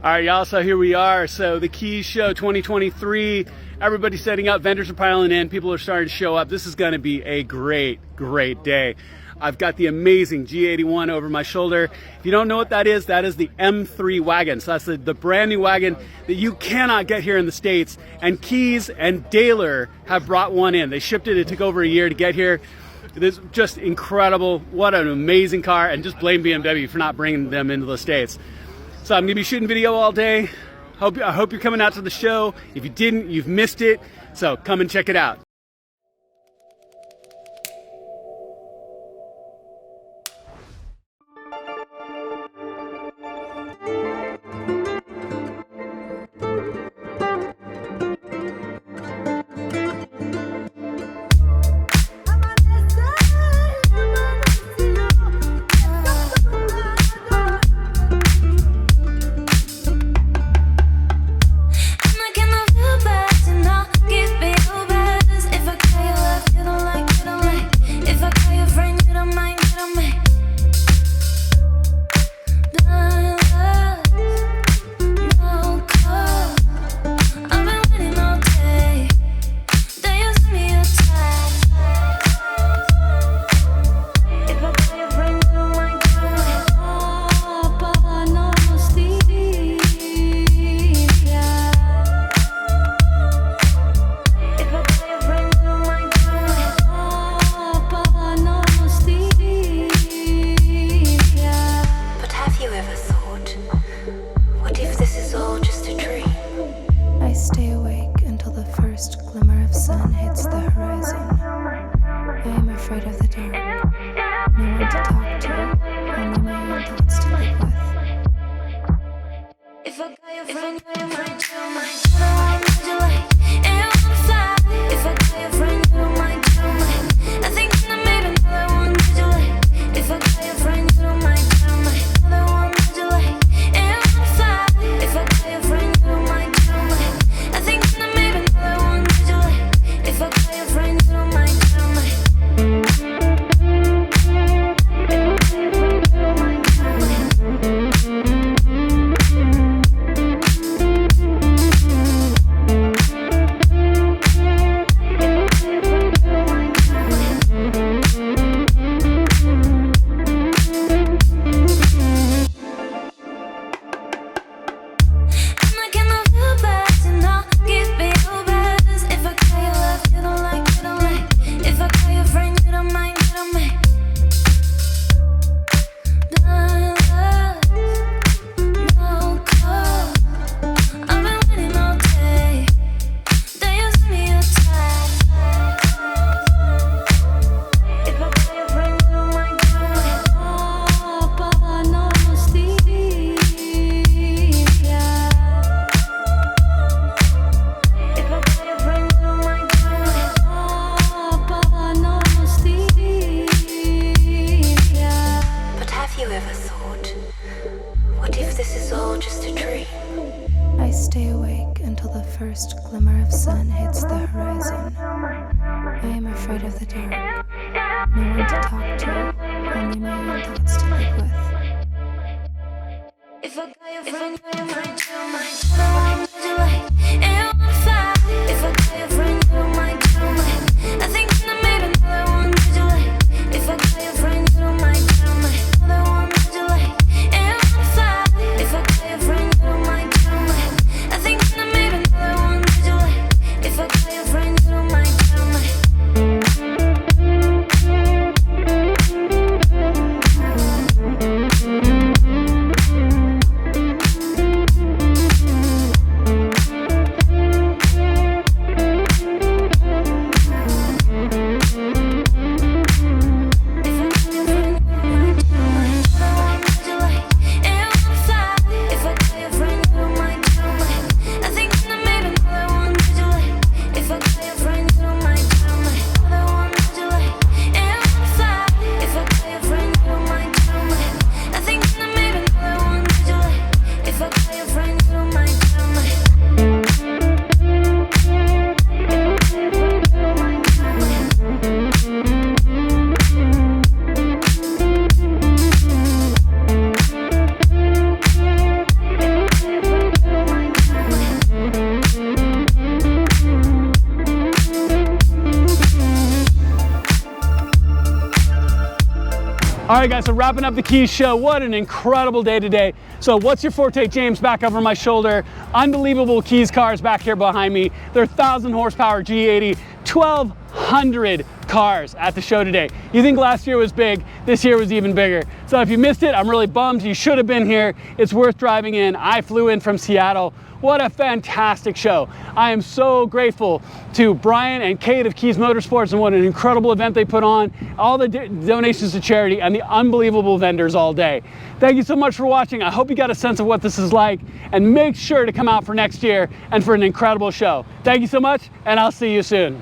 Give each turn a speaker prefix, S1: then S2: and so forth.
S1: All right, y'all, so here we are. So the Kies Show 2023, everybody's setting up, vendors are piling in, people are starting to show up. This is gonna be a great, great day. I've got the amazing G81 over my shoulder. If you don't know what that is the M3 wagon. So that's the brand new wagon that you cannot get here in the States. And Kies and Dahler have brought one in. They shipped it, it took over a year to get here. It is just incredible. What an amazing car, and just blame BMW for not bringing them into the States. So I'm gonna be shooting video all day. I hope you're coming out to the show. If you didn't, you've missed it. So come and check it out.
S2: sun hits the horizon. I am afraid of the dark. No one to talk to, only my own thoughts to live with. If I got your friend, you might chill, what would you like? And you wanna fly. If I got your friend, you don't mind, I think I made another one, would you like? If I got your friend, you don't mind, another one, would you like? And you wanna fly. If I got your friend, you don't mind, I think I made another one, would you like? If I got your friend, you don't mind, first glimmer of sun hits the horizon. I am afraid of the dark. No one to talk to, only my own thoughts to live with. If I got your friend, you might chill, what would you like? And you wanna fly. If I got your friend, you don't mind, I think I made another one, would you like? If I got your friend, you don't mind, another one, would you like? And you wanna fly. If I got your friend, you don't mind, I think I made another one, would you like? If I got your friend, you don't mind,
S1: All right, guys, so wrapping up the Kies show. What an incredible day today. So what's your forte, James? Back over my shoulder. Unbelievable Kies cars back here behind me. They're 1,000 horsepower G80, 1,200 cars at the show today. You think last year was big, this year was even bigger. So if you missed it, I'm really bummed. You should have been here. It's worth driving in. I flew in from Seattle. What a fantastic show. I am so grateful to Brian and Kate of Kies Motorsports and what an incredible event they put on, all the donations to charity, and the unbelievable vendors all day. Thank you so much for watching. I hope you got a sense of what this is like, and make sure to come out for next year and for an incredible show. Thank you so much, and I'll see you soon.